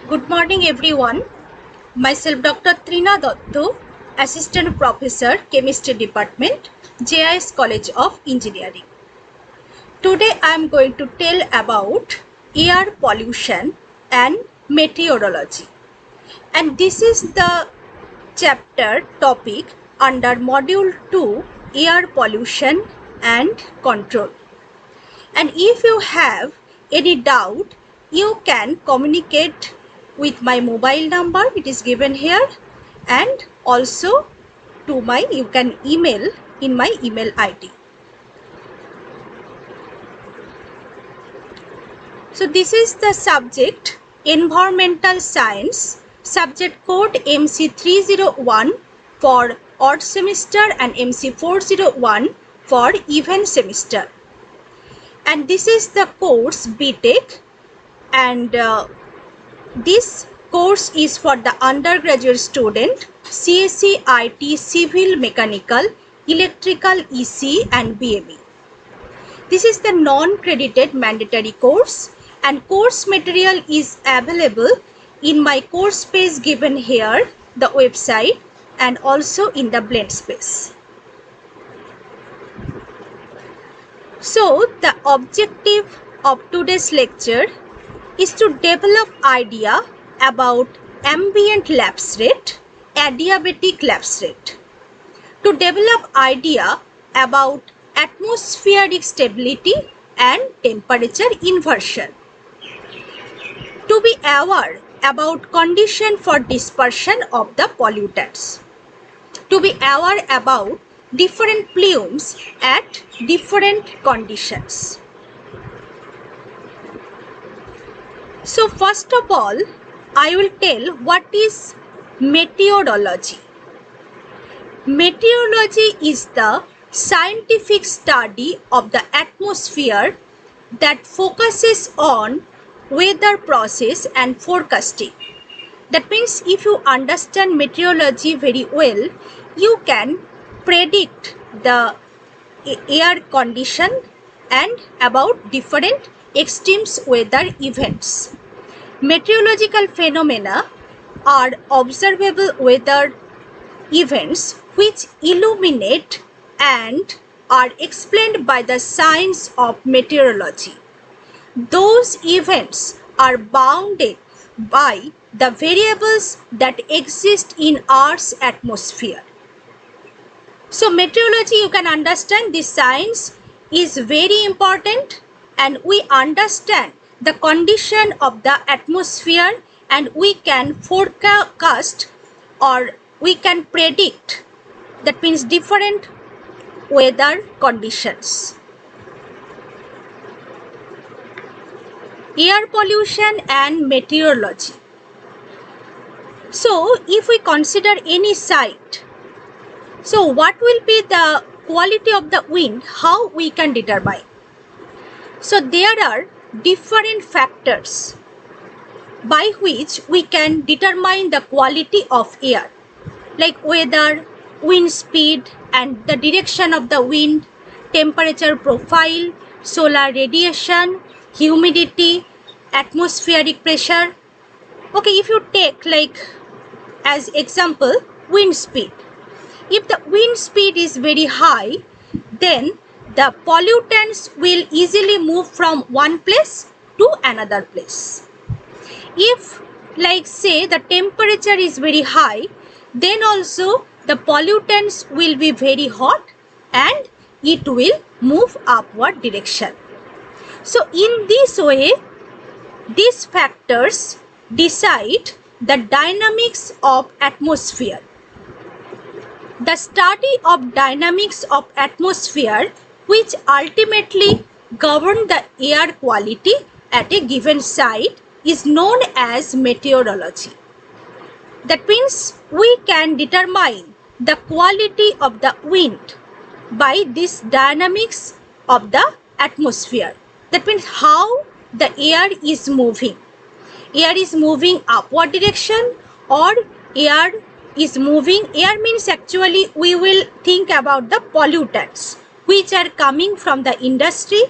Good morning, everyone. Myself, Dr. Trina Dotto, Assistant Professor, Chemistry Department, JIS College of Engineering. Today, I am going to tell about air pollution and meteorology. And this is the chapter topic under Module 2, Air Pollution and Control. And if you have any doubt, you can communicate with my mobile number, it is given here, and also to you can email in my email ID. So this is the subject environmental science, subject code MC301 for odd semester and MC401 for even semester. And this is the course BTech, and this course is for the undergraduate student CSE, IT, Civil, Mechanical, Electrical, EC and BME. This is the non-credited mandatory course, and course material is available in my course page given here, the website, and also in the blend space. So the objective of today's lecture is to develop idea about ambient lapse rate, adiabatic lapse rate, to develop idea about atmospheric stability and temperature inversion, to be aware about condition for dispersion of the pollutants, to be aware about different plumes at different conditions. So first of all, I will tell what is meteorology. Meteorology is the scientific study of the atmosphere that focuses on weather process and forecasting. That means if you understand meteorology very well, you can predict the air condition and about different extreme weather events. Meteorological phenomena are observable weather events which illuminate and are explained by the science of meteorology. Those events are bounded by the variables that exist in Earth's atmosphere. So meteorology, you can understand this science is very important, and we understand the condition of the atmosphere and we can forecast or we can predict, that means different weather conditions. Air pollution and meteorology. So if we consider any site, so what will be the quality of the wind, how we can determine? So there are different factors by which we can determine the quality of air, like weather, wind speed and the direction of the wind, temperature profile, solar radiation, humidity, atmospheric pressure. Okay, if you take like as example wind speed, if the wind speed is very high, then the pollutants will easily move from one place to another place. If like say the temperature is very high, then also the pollutants will be very hot and it will move upward direction. So in this way, these factors decide the dynamics of atmosphere. The study of dynamics of atmosphere which ultimately govern the air quality at a given site is known as meteorology. That means we can determine the quality of the wind by this dynamics of the atmosphere. That means how the air is moving. Air is moving upward direction or air is moving. Air means actually we will think about the pollutants which are coming from the industry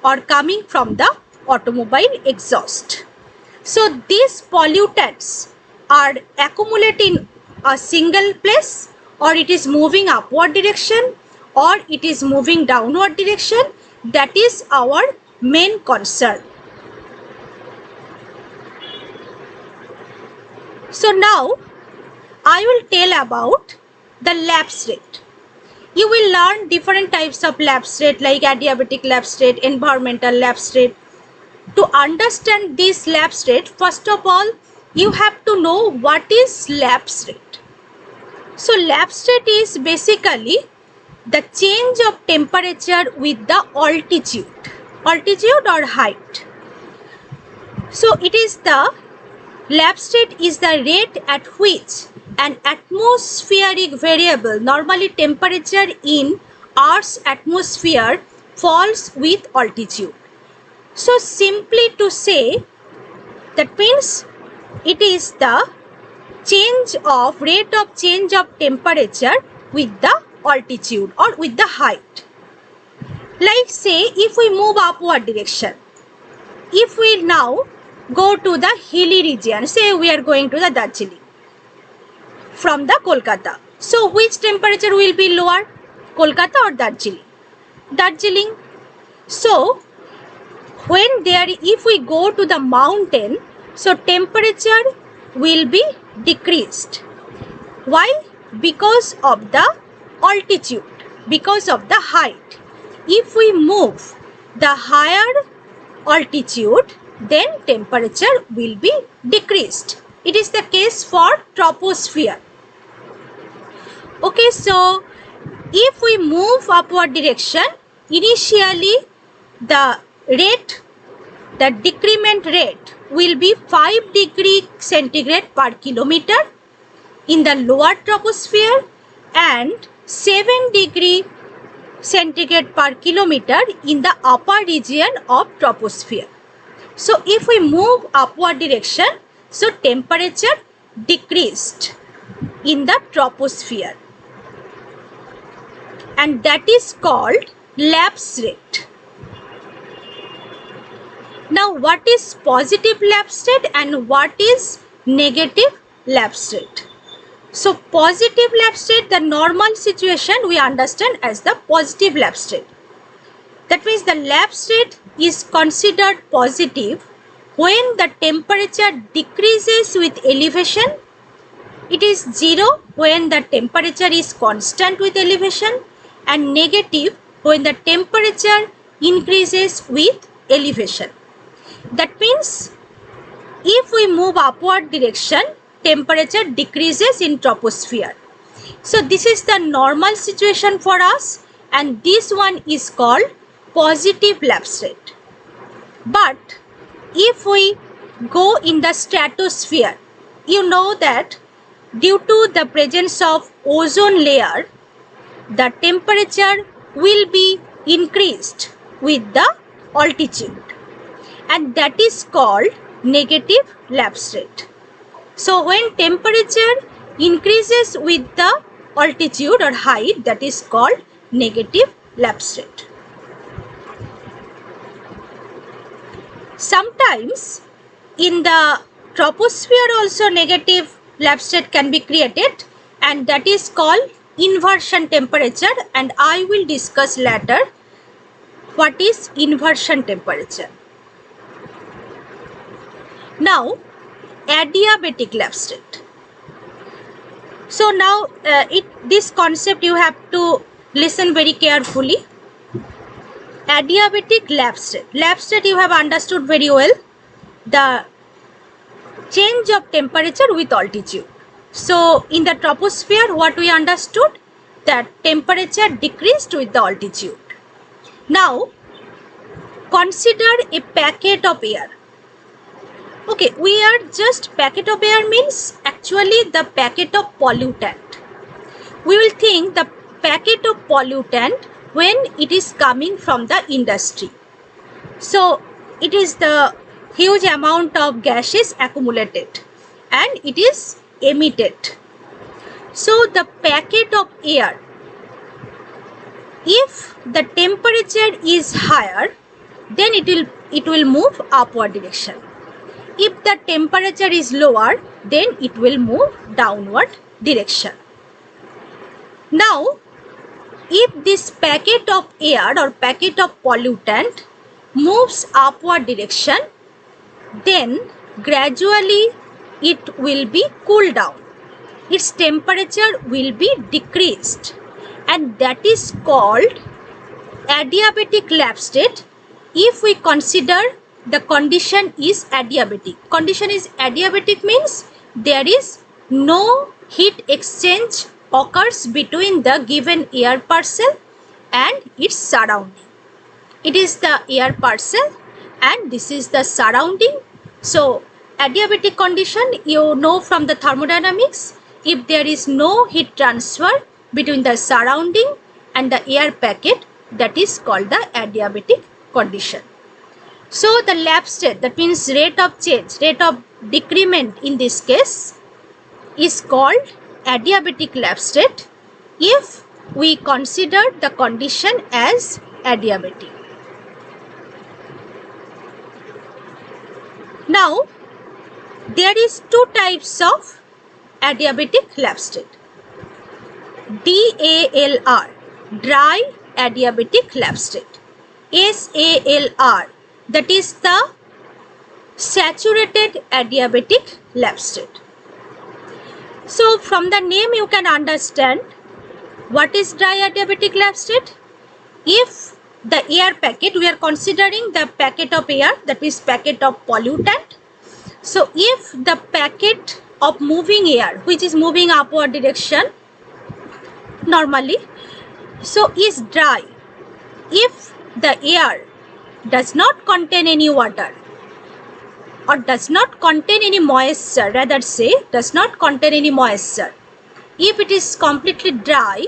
or coming from the automobile exhaust. So these pollutants are accumulated in a single place, or it is moving upward direction, or it is moving downward direction. That is our main concern. So now I will tell about the lapse rate. You will learn different types of lapse rate like adiabatic lapse rate, environmental lapse rate. To understand this lapse rate, first of all, you have to know what is lapse rate. So lapse rate is basically the change of temperature with the altitude or height. So it is the lapse rate is the rate at which an atmospheric variable, normally temperature in Earth's atmosphere, falls with altitude. So simply to say, that means it is the rate of change of temperature with the altitude or with the height. Like say, if we move upward direction, if we now go to the hilly region, say we are going to the Darjeeling from the Kolkata. So which temperature will be lower, Kolkata or Darjeeling? Darjeeling. So when if we go to the mountain, so temperature will be decreased. Why? Because of the altitude, because of the height. If we move the higher altitude, then temperature will be decreased. It is the case for troposphere. Okay, so if we move upward direction, initially the decrement rate will be 5 degree centigrade per kilometer in the lower troposphere and 7 degree centigrade per kilometer in the upper region of troposphere. So if we move upward direction, so temperature decreased in the troposphere, and that is called lapse rate. Now what is positive lapse rate and what is negative lapse rate? So positive lapse rate, the normal situation we understand as the positive lapse rate. That means the lapse rate is considered positive when the temperature decreases with elevation. It is 0 when the temperature is constant with elevation, and negative when the temperature increases with elevation. That means if we move upward direction, temperature decreases in troposphere. So this is the normal situation for us, and this one is called positive lapse rate. But if we go in the stratosphere, you know that due to the presence of ozone layer, the temperature will be increased with the altitude, and that is called negative lapse rate. So when temperature increases with the altitude or height, that is called negative lapse rate. Sometimes in the troposphere also negative lapse rate can be created, and that is called inversion temperature, and I will discuss later what is inversion temperature. Now adiabatic lapse rate. So now this concept you have to listen very carefully. Adiabatic lapse rate. Lapse rate you have understood very well. The change of temperature with altitude. So in the troposphere, what we understood, that temperature decreased with the altitude. Now consider a packet of air. Okay, we are just packet of air means actually the packet of pollutant. We will think the packet of pollutant when it is coming from the industry. So it is the huge amount of gases accumulated and it is emitted. So the packet of air, if the temperature is higher, then it will move upward direction. if the temperature is lower, then it will move downward direction. Now, if this packet of air or packet of pollutant moves upward direction, then gradually it will be cooled down. Its temperature will be decreased, and that is called adiabatic lapse state if we consider the condition is adiabatic. Condition is adiabatic means there is no heat exchange occurs between the given air parcel and its surrounding. It is the air parcel and this is the surrounding. So adiabatic condition, you know from the thermodynamics, if there is no heat transfer between the surrounding and the air packet, that is called the adiabatic condition. So the lapse state, that means rate of change, rate of decrement in this case, is called adiabatic lapse state if we consider the condition as adiabatic. Now, there is two types of adiabatic lapse state. DALR, dry adiabatic lapse state. SALR, that is the saturated adiabatic lapse state. So from the name you can understand what is dry adiabatic lapse state. If the air packet, we are considering the packet of air, that is packet of pollutant. So if the packet of moving air, which is moving upward direction normally, so is dry, if the air does not contain any water or does not contain any moisture, rather say does not contain any moisture, if it is completely dry,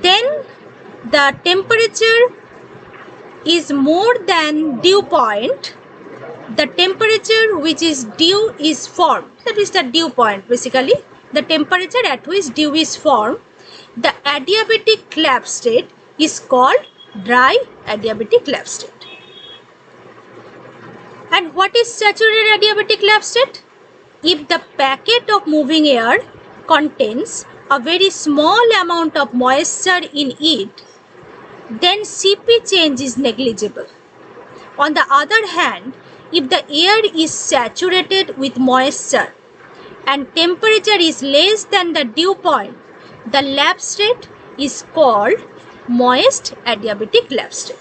then the temperature is more than dew point. The temperature which is dew is formed, that is the dew point, basically the temperature at which dew is formed. The adiabatic lapse state is called dry adiabatic lapse state. And what is saturated adiabatic lapse state? If the packet of moving air contains a very small amount of moisture in it, then CP change is negligible. On the other hand, if the air is saturated with moisture and temperature is less than the dew point, the lapse state is called moist adiabatic lapse state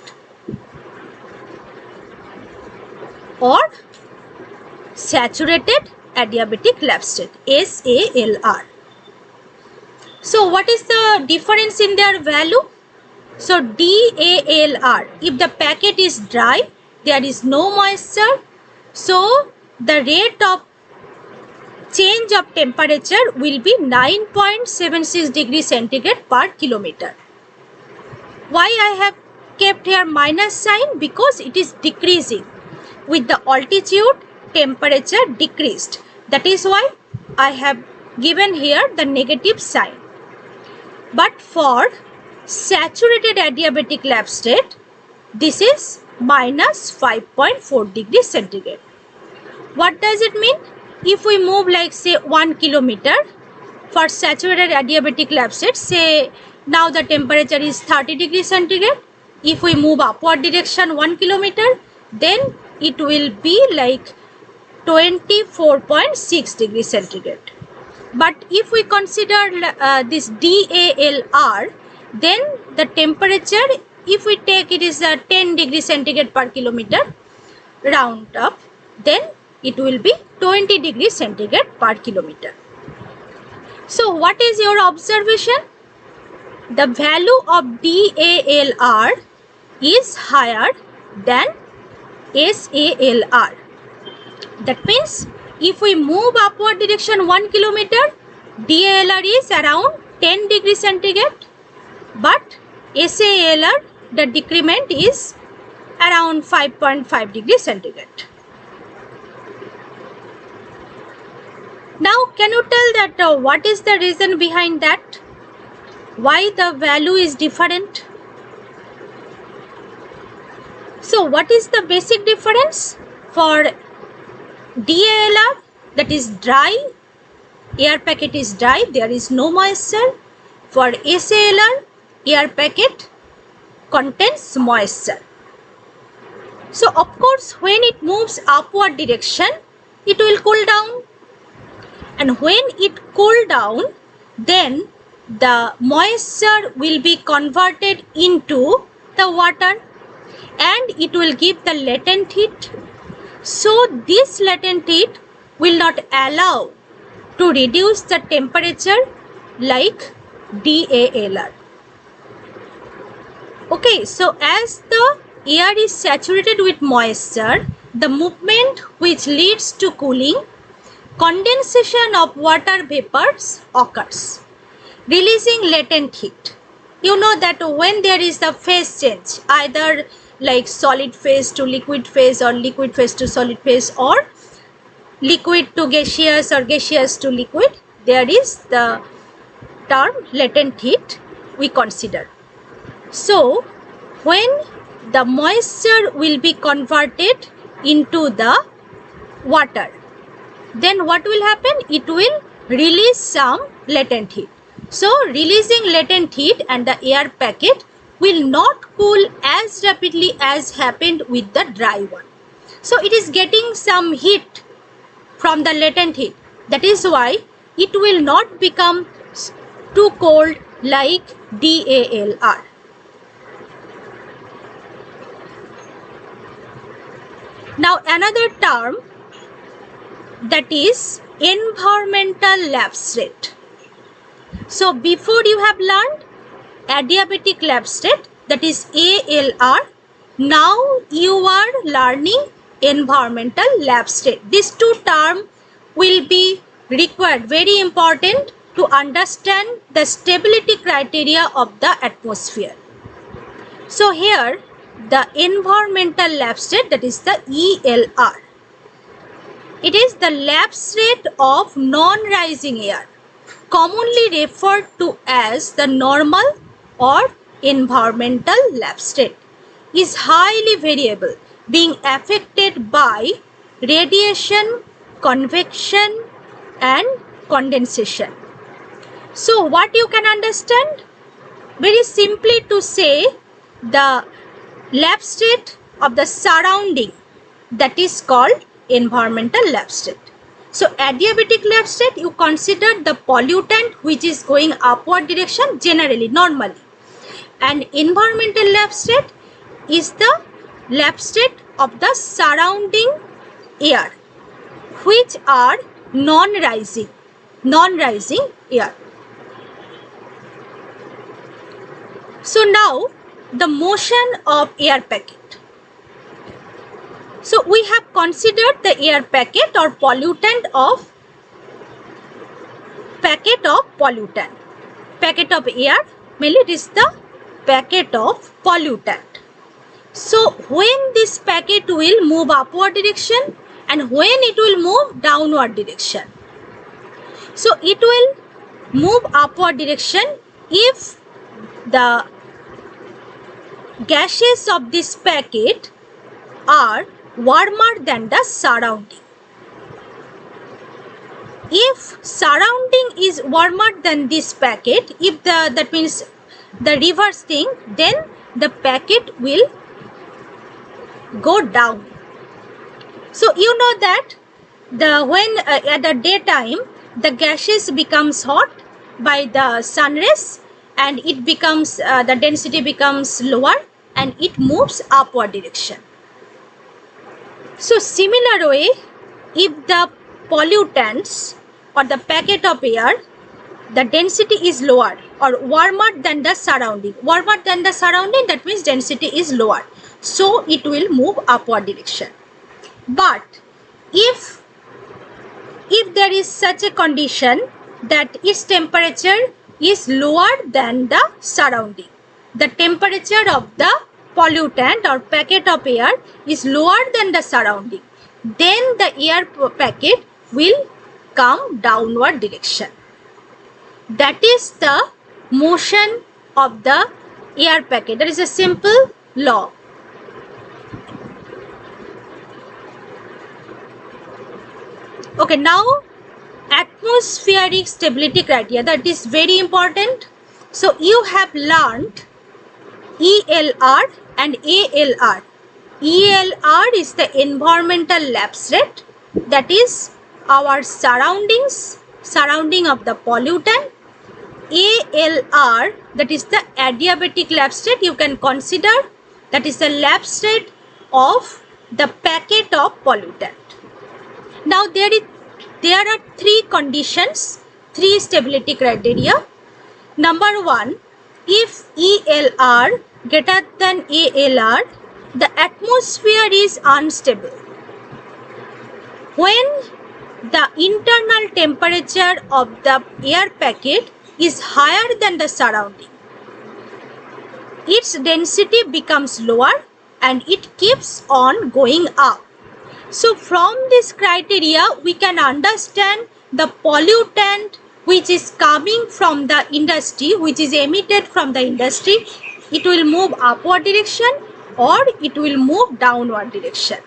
or saturated adiabatic lapse state, SALR. So what is the difference in their value? So DALR, if the packet is dry, there is no moisture, so the rate of change of temperature will be 9.76 degrees centigrade per kilometer. Why I have kept here minus sign? Because it is decreasing. With the altitude, temperature decreased. That is why I have given here the negative sign. But for saturated adiabatic lapse state, this is minus 5.4 degrees centigrade. What does it mean? If we move like say 1 kilometer for saturated adiabatic lapse state, say now the temperature is 30 degrees centigrade. If we move upward direction 1 kilometer, then it will be like 24.6 degrees centigrade. But if we consider this DALR, then the temperature, if we take it is 10 degrees centigrade per kilometer round up, then it will be 20 degrees centigrade per kilometer. So what is your observation? The value of DALR is higher than SALR. That means if we move upward direction 1 kilometer, DALR is around 10 degrees centigrade, but SALR, the decrement is around 5.5 degrees centigrade. Now, can you tell that what is the reason behind that? Why the value is different? So, what is the basic difference? For DALR, that is dry, air packet is dry, there is no moisture. For SALR, air packet contains moisture. So of course when it moves upward direction, it will cool down, and when it cool down, then the moisture will be converted into the water and it will give the latent heat. So this latent heat will not allow to reduce the temperature like DALR. Okay, so as the air is saturated with moisture, the movement which leads to cooling, condensation of water vapors occurs, releasing latent heat. You know that when there is the phase change, either like solid phase to liquid phase or liquid phase to solid phase or liquid to gaseous or gaseous to liquid, there is the term latent heat we consider. So when the moisture will be converted into the water, then what will happen? It will release some latent heat. So releasing latent heat and the air packet will not cool as rapidly as happened with the dry one. So it is getting some heat from the latent heat. That is why it will not become too cold like DALR. Now another term, that is environmental lapse rate. So before you have learned adiabatic lapse rate, that is ALR. Now you are learning environmental lapse rate. These two terms will be required, very important to understand the stability criteria of the atmosphere. So here the environmental lapse rate, that is the ELR. It is the lapse rate of non-rising air, commonly referred to as the normal or environmental lapse rate, is highly variable, being affected by radiation, convection and condensation. So what you can understand? Very simply to say, the lapse rate of the surrounding, that is called environmental lapse rate. So adiabatic lapse rate, you consider the pollutant which is going upward direction generally, normally. And environmental lapse rate is the lapse rate of the surrounding air which are non-rising air. So now the motion of air packet. So we have considered the air packet or pollutant of pollutant. Packet of air, mainly it is the packet of pollutant. So when this packet will move upward direction and when it will move downward direction. So it will move upward direction if the gases of this packet are warmer than the surrounding. If surrounding is warmer than this packet, if that means the reverse thing, then the packet will go down. So you know that when at the daytime the gases becomes hot by the sun rays and it becomes the density becomes lower and it moves upward direction. So similar way, if the pollutants or the packet of air, the density is lower or warmer than the surrounding. Warmer than the surrounding, that means density is lower. So it will move upward direction. But if there is such a condition that its temperature is lower than the surrounding, the temperature of the pollutant or packet of air is lower than the surrounding, then the air packet will come downward direction. That is the motion of the air packet. That is a simple law. Okay, now atmospheric stability criteria, that is very important. So you have learned ELR and ALR. ELR is the environmental lapse rate, that is our surrounding of the pollutant. ALR, that is the adiabatic lapse rate, you can consider, that is the lapse rate of the packet of pollutant. Now there are three conditions, three stability criteria. Number one, if ELR greater than ALR, the atmosphere is unstable. When the internal temperature of the air packet is higher than the surrounding, its density becomes lower and it keeps on going up. So from this criteria, we can understand the pollutant which is coming from the industry, which is emitted from the industry, it will move upward direction or it will move downward direction.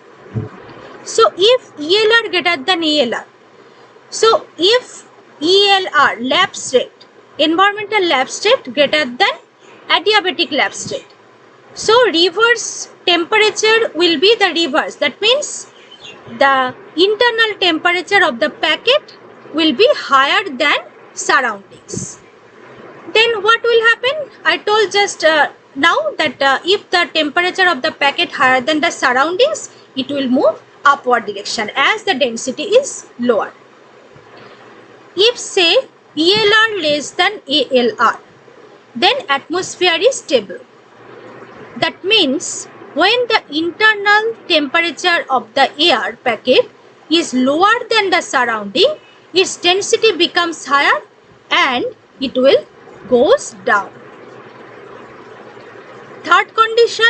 So if ELR greater than ALR, so if ELR lapse rate, environmental lapse rate greater than adiabatic lapse rate, so reverse temperature will be the reverse. That means the internal temperature of the packet will be higher than surroundings. Then what will happen? I told just now that if the temperature of the packet higher than the surroundings, it will move upward direction as the density is lower. If say ELR less than ALR, then atmosphere is stable. That means when the internal temperature of the air packet is lower than the surrounding, its density becomes higher and it will goes down. Third condition,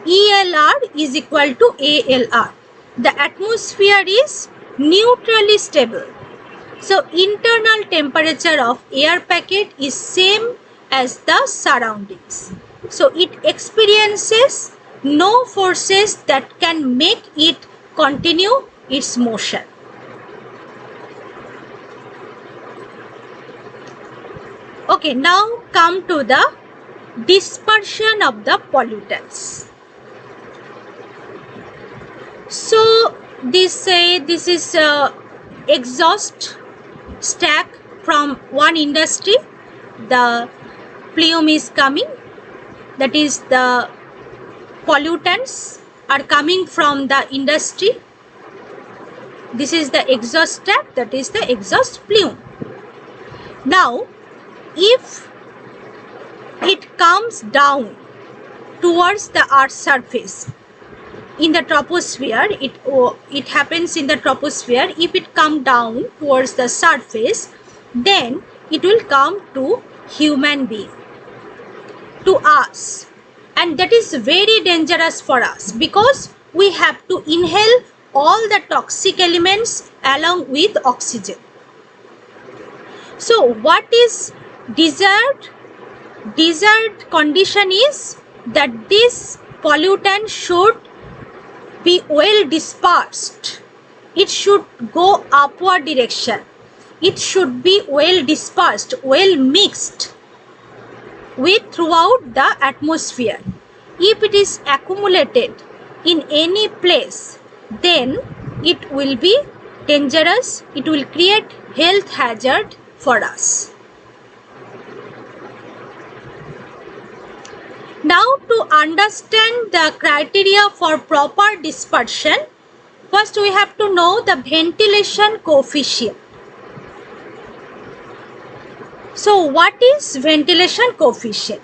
ELR is equal to ALR. The atmosphere is neutrally stable. So internal temperature of air packet is same as the surroundings. So it experiences no forces that can make it continue its motion. Okay, now come to the dispersion of the pollutants. So this is exhaust stack from one industry. The plume is coming, that is the pollutants are coming from the industry. This is the exhaust stack, that is the exhaust plume. Now if it comes down towards the earth's surface in the troposphere, it happens in the troposphere. If it come down towards the surface, then it will come to human being, to us, and that is very dangerous for us because we have to inhale all the toxic elements along with oxygen. So what is desired condition is that this pollutant should be well dispersed. It should go upward direction. It should be well dispersed, well mixed with throughout the atmosphere. If it is accumulated in any place, then it will be dangerous. It will create health hazard for us. Now to understand the criteria for proper dispersion, first we have to know the ventilation coefficient. So what is ventilation coefficient?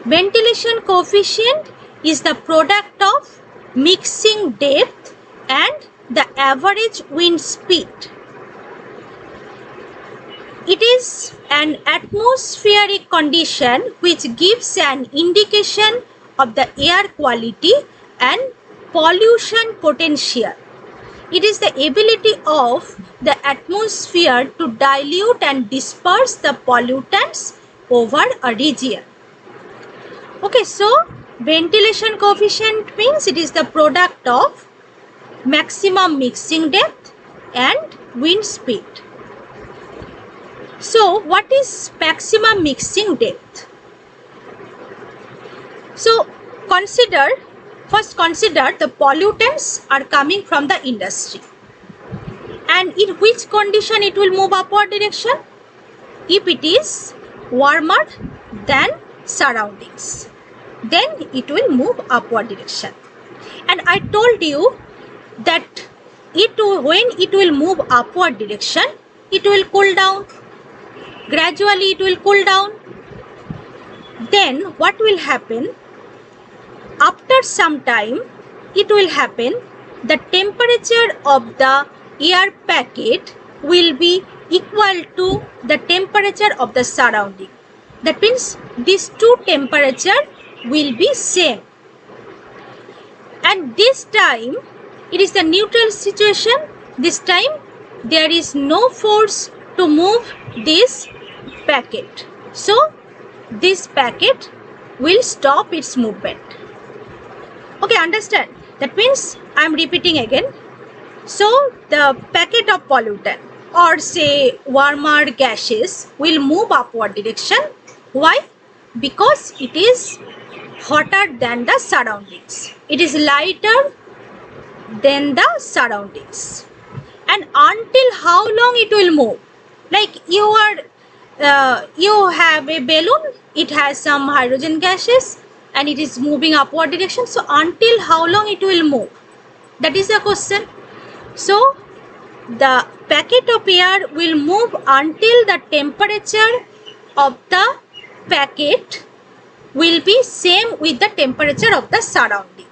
Ventilation coefficient is the product of mixing depth and the average wind speed. It is an atmospheric condition which gives an indication of the air quality and pollution potential. It is the ability of the atmosphere to dilute and disperse the pollutants over a region. Okay, so ventilation coefficient means it is the product of maximum mixing depth and wind speed. So what is maximum mixing depth? So first consider the pollutants are coming from the industry. And in which condition it will move upward direction? If it is warmer than surroundings, then it will move upward direction. And I told you that when it will move upward direction, it will cool down. Gradually it will cool down. Then what will happen? After some time, it will happen, the temperature of the air packet will be equal to the temperature of the surrounding. That means these two temperature will be same. And this time it is the neutral situation. This time there is no force to move this packet. So this packet will stop its movement. Okay, understand? That means I am repeating again. So the packet of pollutant or say warmer gases will move upward direction. Why? Because it is hotter than the surroundings. It is lighter than the surroundings. And until how long it will move? Like you have a balloon, it has some hydrogen gases and it is moving upward direction. So until how long it will move? That is the question. So the packet of air will move until the temperature of the packet will be same with the temperature of the surrounding.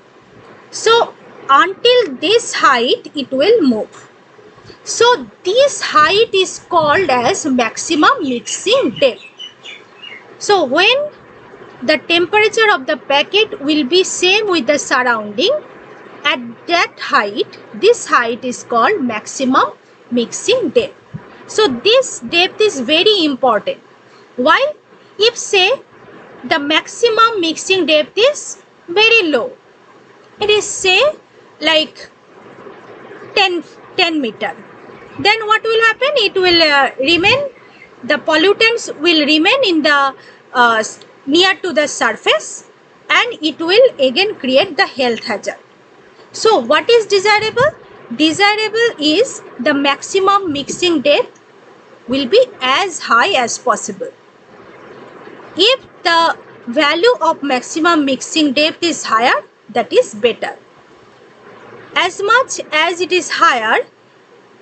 So until this height it will move. So this height is called as maximum mixing depth. So when the temperature of the packet will be same with the surrounding, at that height, this height is called maximum mixing depth. So this depth is very important. Why? If say the maximum mixing depth is very low, it is say like 10 meter, then what will happen? It will remain, the pollutants will remain in the near to the surface and it will again create the health hazard. So what is desirable? Desirable is the maximum mixing depth will be as high as possible. If the value of maximum mixing depth is higher, that is better. As much as it is higher,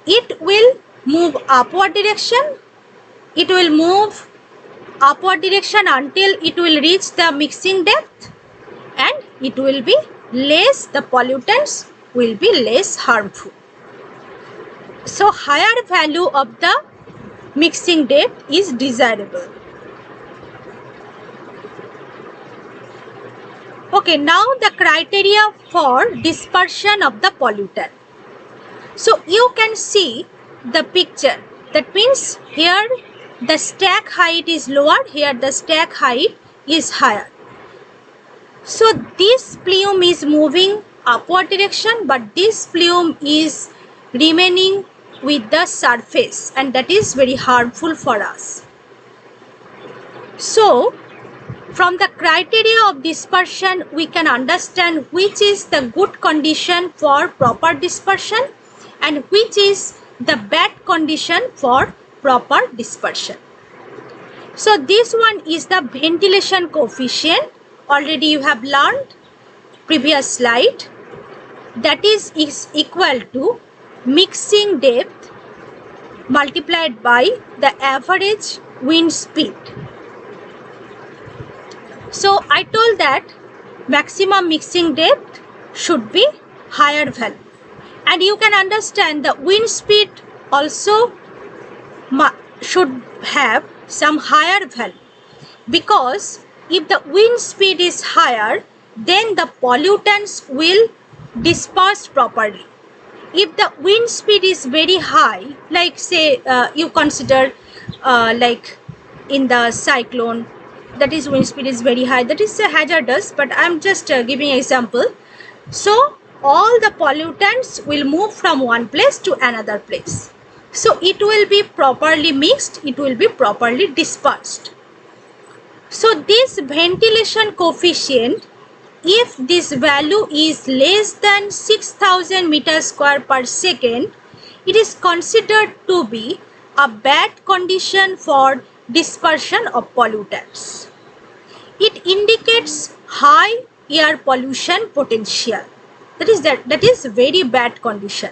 it will move upward direction. It will move upward direction until it will reach the mixing depth and it will be less, the pollutants will be less harmful. So higher value of the mixing depth is desirable. Okay, now the criteria for dispersion of the pollutant. So you can see the picture. That means here the stack height is lower, here the stack height is higher. So this plume is moving upward direction, but this plume is remaining with the surface and that is very harmful for us. So from the criteria of dispersion, we can understand which is the good condition for proper dispersion and which is the bad condition for proper dispersion. So this one is the ventilation coefficient. Already you have learned previous slide. That is equal to mixing depth multiplied by the average wind speed. So I told that maximum mixing depth should be higher value. And you can understand the wind speed also should have some higher value, because if the wind speed is higher, then the pollutants will disperse properly. If the wind speed is very high, like say you consider like in the cyclone, that is wind speed is very high, that is hazardous, but I am just giving an example. So all the pollutants will move from one place to another place. So it will be properly mixed, it will be properly dispersed. So this ventilation coefficient, if this value is less than 6000 meters square per second, it is considered to be a bad condition for dispersion of pollutants. It indicates high air pollution potential. That is very bad condition.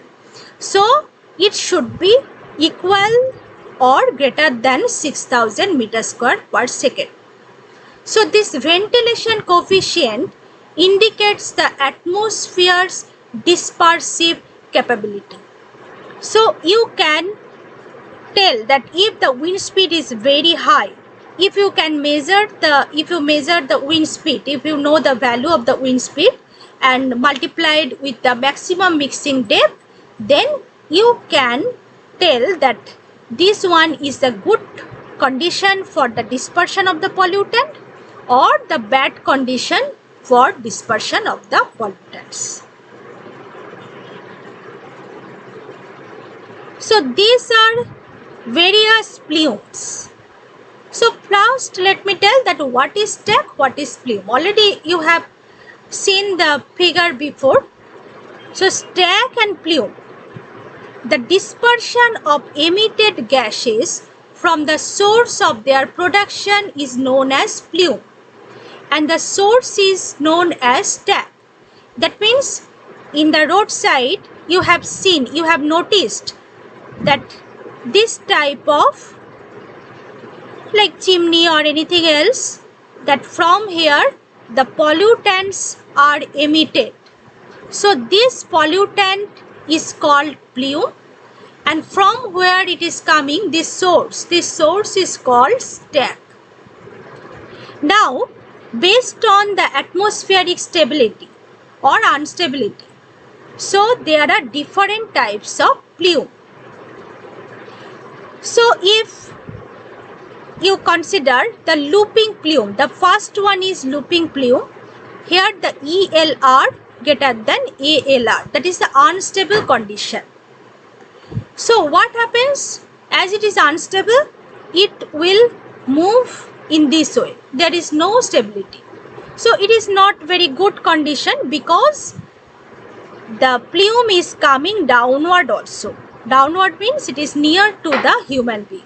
So it should be equal or greater than 6000 meters square per second. So this ventilation coefficient indicates the atmosphere's dispersive capability. So you can tell that if the wind speed is very high, if you measure the wind speed, if you know the value of the wind speed and multiplied with the maximum mixing depth, then you can tell that this one is the good condition for the dispersion of the pollutant or the bad condition for dispersion of the pollutants. So these are various plumes. So first let me tell that what is stack, what is plume. Already you have seen the figure before. So stack and plume, the dispersion of emitted gases from the source of their production is known as plume, and the source is known as stack. That means in the roadside you have noticed that this type of like chimney or anything else, that from here the pollutants are emitted. So this pollutant is called plume, and from where it is coming, this source is called stack. Now, based on the atmospheric stability or instability, so there are different types of plume. So if you consider the looping plume, the first one is looping plume. Here the ELR greater than ALR, that is the unstable condition. So what happens? As it is unstable, it will move in this way. There is no stability. So it is not very good condition because the plume is coming downward also. Downward means it is near to the human being.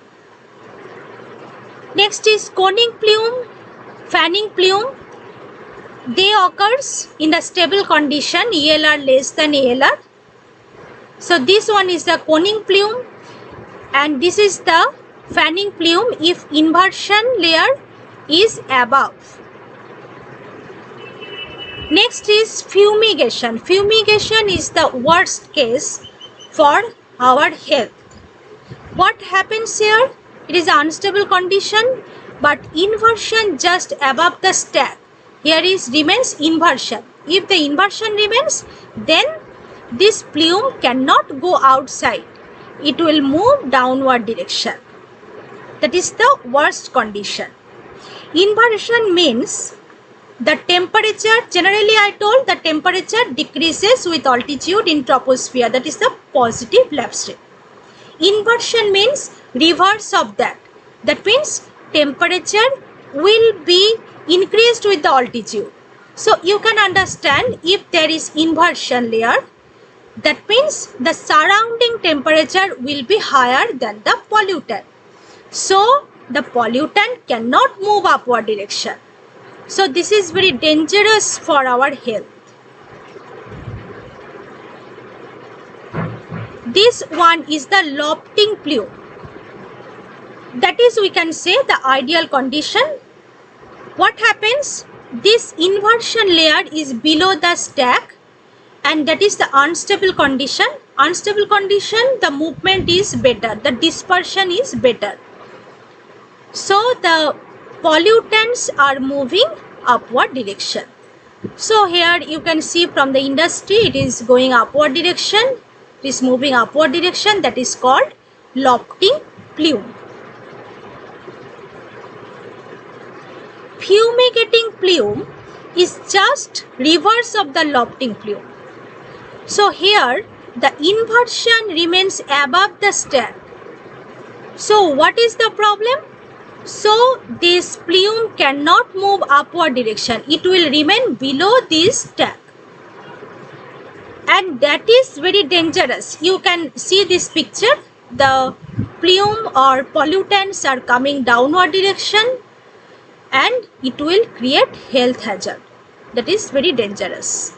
Next is coning plume, fanning plume. They occurs in the stable condition, ELR less than ALR. So this one is the coning plume, and this is the fanning plume if inversion layer is above. Next is fumigation. Fumigation is the worst case for our health. What happens here? It is unstable condition, but inversion just above the stack. Here remains inversion. If the inversion remains, then this plume cannot go outside. It will move downward direction. That is the worst condition. Inversion means the temperature, generally I told the temperature decreases with altitude in troposphere. That is the positive left stream. Inversion means reverse of that. That means temperature will be increased with the altitude. So you can understand, if there is inversion layer, that means the surrounding temperature will be higher than the pollutant. So the pollutant cannot move upward direction. So this is very dangerous for our health. This one is the lofting plume. That is, we can say, the ideal condition. What happens? This inversion layer is below the stack, and that is the unstable condition. Unstable condition, the movement is better, the dispersion is better. So the pollutants are moving upward direction. So here you can see from the industry, it is going upward direction. It is moving upward direction. That is called lofting plume. Fumigating plume is just reverse of the lofting plume. So here the inversion remains above the stack. So what is the problem? So this plume cannot move upward direction. It will remain below this stack. And that is very dangerous. You can see this picture. The plume or pollutants are coming downward direction and it will create health hazard. That is very dangerous.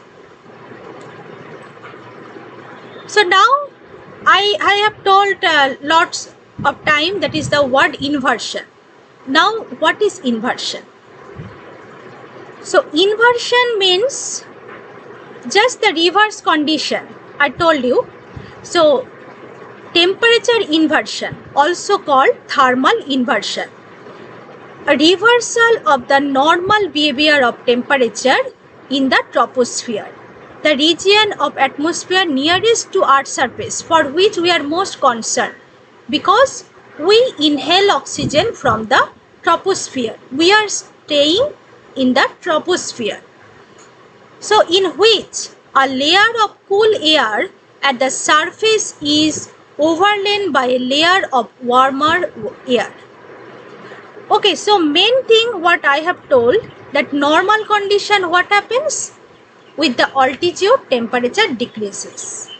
So now I have told lots of time, that is the word inversion. Now what is inversion? So inversion means just the reverse condition. I told you. So temperature inversion, also called thermal inversion, a reversal of the normal behavior of temperature in the troposphere, the region of atmosphere nearest to Earth's surface, for which we are most concerned, because we inhale oxygen from the troposphere. We are staying in the troposphere. So in which a layer of cool air at the surface is overlain by a layer of warmer air. Okay, so main thing what I have told, that normal condition, what happens? With the altitude, temperature decreases.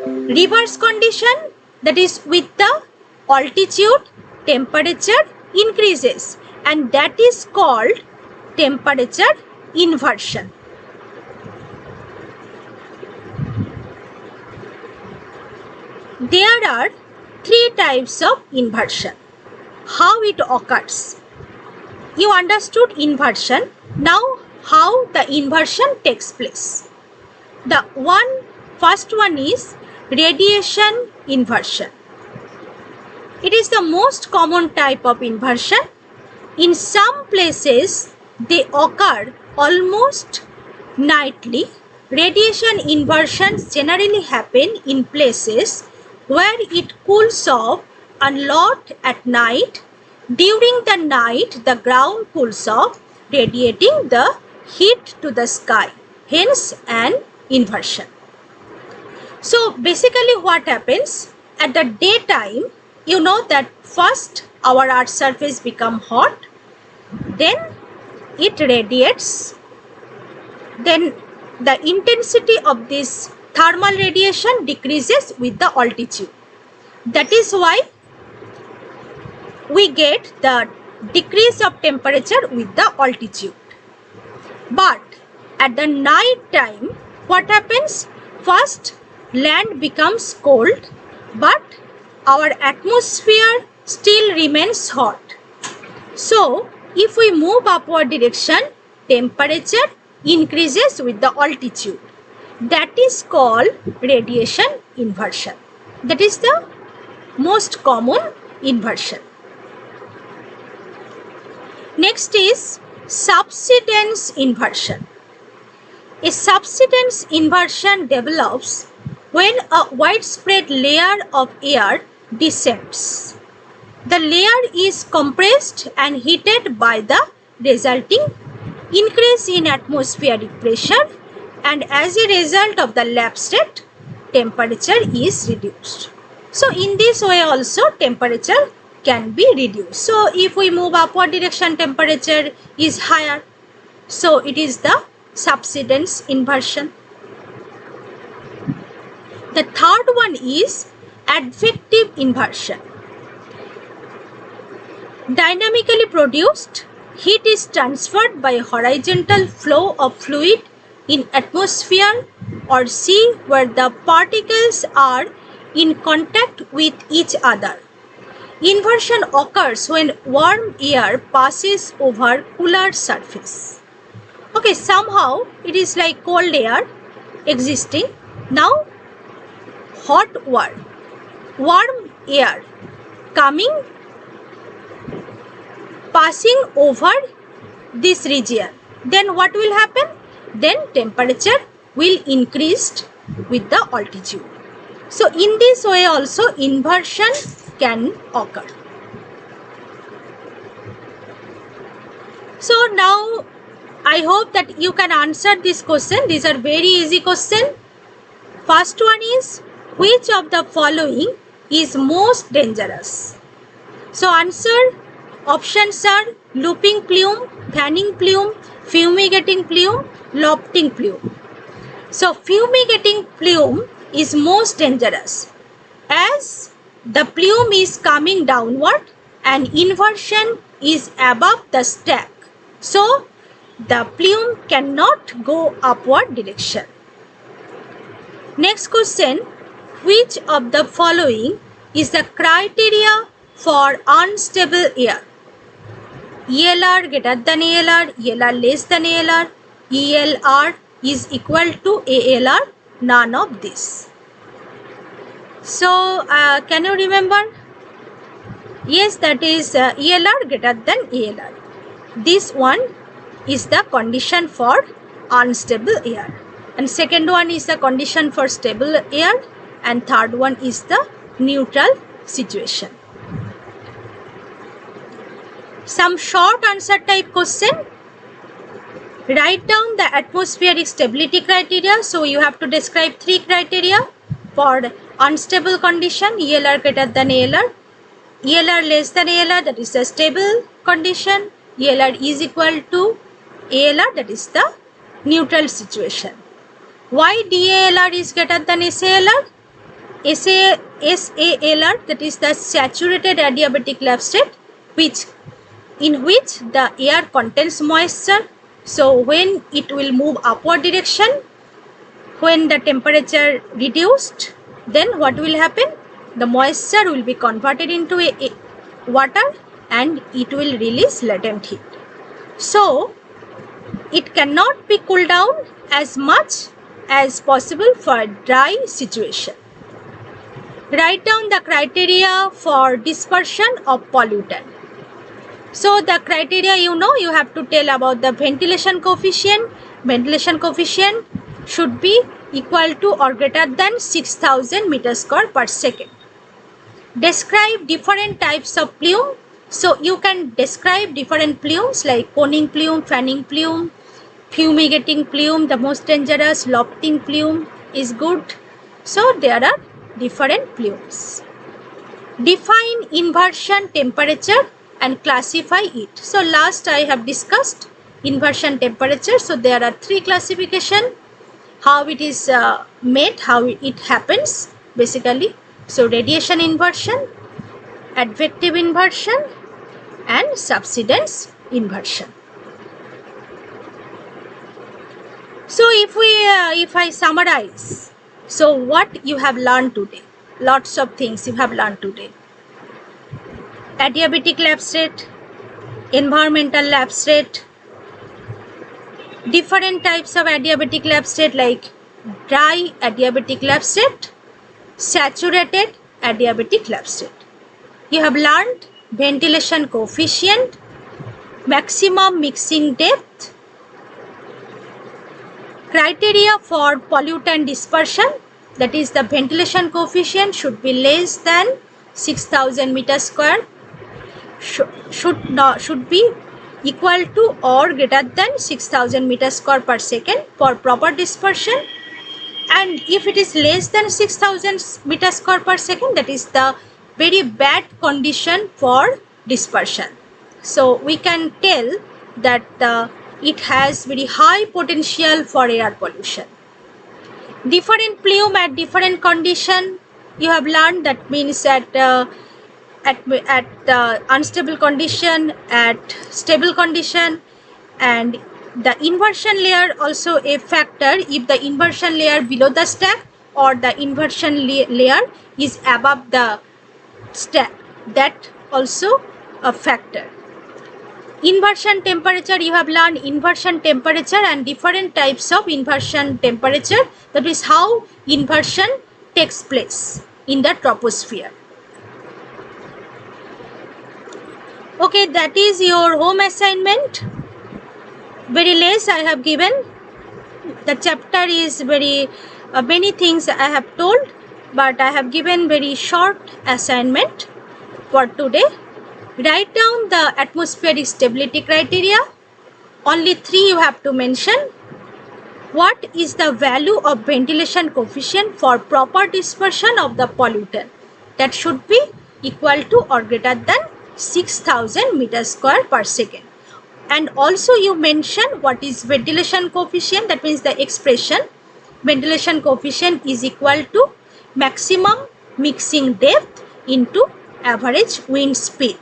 Reverse condition, that is with the altitude, temperature increases, and that is called temperature inversion. There are three types of inversion. How it occurs? You understood inversion. Now how the inversion takes place? The first one is radiation inversion. It is the most common type of inversion. In some places they occur almost nightly. Radiation inversions generally happen in places where it cools off a lot at night. During the night, the ground cools off, radiating the heat to the sky, hence an inversion. So basically what happens? At the daytime, you know that first our Earth's surface become hot, then it radiates, then the intensity of this thermal radiation decreases with the altitude. That is why we get the decrease of temperature with the altitude. But at the night time, what happens? First, land becomes cold, but our atmosphere still remains hot. So, if we move upward direction, temperature increases with the altitude. That is called radiation inversion. That is the most common inversion. Next is subsidence inversion. A subsidence inversion develops when a widespread layer of air descends. The layer is compressed and heated by the resulting increase in atmospheric pressure, and as a result of the lapse rate, temperature is reduced. So in this way also temperature can be reduced. So if we move upward direction, temperature is higher. So it is the subsidence inversion. The third one is advective inversion. Dynamically produced, heat is transferred by horizontal flow of fluid in atmosphere or sea where the particles are in contact with each other. Inversion occurs when warm air passes over cooler surface. Okay, somehow it is like cold air existing. Now hot warm air coming, passing over this region. Then what will happen? Then temperature will increase with the altitude. So in this way also inversion can occur. So now I hope that you can answer this question. These are very easy questions. First one is, which of the following is most dangerous? So answer options are looping plume, fanning plume, fumigating plume, lofting plume. So fumigating plume is most dangerous as the plume is coming downward and inversion is above the stack. So the plume cannot go upward direction. Next question, which of the following is the criteria for unstable air? ELR greater than ALR, ELR less than ALR, ELR is equal to ALR, none of this. So, can you remember? Yes, that is ELR greater than ALR. This one is the condition for unstable air. And second one is the condition for stable air. And third one is the neutral situation. Some short answer type question. Write down the atmospheric stability criteria. So you have to describe 3 criteria for unstable condition, ELR greater than ALR, ELR less than ALR, that is the stable condition, ELR is equal to ALR, that is the neutral situation. Why DALR is greater than SALR? SALR, that is the saturated adiabatic lab state, in which the air contains moisture. So when it will move upward direction, when the temperature reduced, then what will happen? The moisture will be converted into a water and it will release latent heat. So it cannot be cooled down as much as possible for dry situation. Write down the criteria for dispersion of pollutant. So the criteria, you have to tell about the ventilation coefficient. Ventilation coefficient should be equal to or greater than 6000 meters square per second. Describe different types of plume. So you can describe different plumes like coning plume, fanning plume, fumigating plume, the most dangerous, lofting plume is good. So there are different plumes. Define inversion temperature and classify it. So last I have discussed inversion temperature. So there are 3 classification, how it is made, how it happens basically. So radiation inversion, advective inversion and subsidence inversion. So if I summarize, so what you have learned today, lots of things you have learned today. Adiabatic lab state, environmental lab state, different types of adiabatic lab state like dry adiabatic lab state, saturated adiabatic lab state. You have learned ventilation coefficient, maximum mixing depth, criteria for pollutant dispersion, that is the ventilation coefficient should be less than 6000 meters square, should be equal to or greater than 6000 meters square per second for proper dispersion, and if it is less than 6000 meters square per second, that is the very bad condition for dispersion. So we can tell that it has very high potential for air pollution. Different plume at different condition you have learned, that means at the unstable condition, at stable condition, and the inversion layer also a factor if the inversion layer below the stack or the inversion layer is above the stack, that also a factor. Inversion temperature, you have learned inversion temperature and different types of inversion temperature, that is how inversion takes place in the troposphere. Okay, that is your home assignment. Very less I have given. The chapter is very many things I have told, but I have given very short assignment for today. Write down the atmospheric stability criteria. Only 3 you have to mention. what is the value of ventilation coefficient for proper dispersion of the pollutant? That should be equal to or greater than 6000 meters square per second. And also you mention what is ventilation coefficient, that means the expression ventilation coefficient is equal to maximum mixing depth into average wind speed.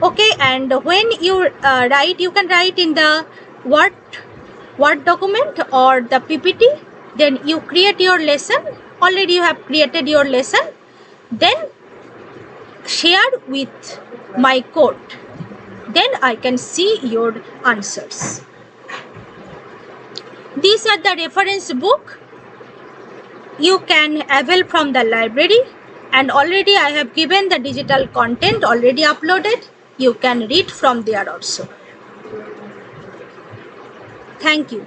Okay, and when you write, you can write in the Word document or the PPT, then you create your lesson. Already you have created your lesson, then share with my code, then I can see your answers. These are the reference book you can avail from the library, and already I have given the digital content already uploaded. You can read from there also. Thank you.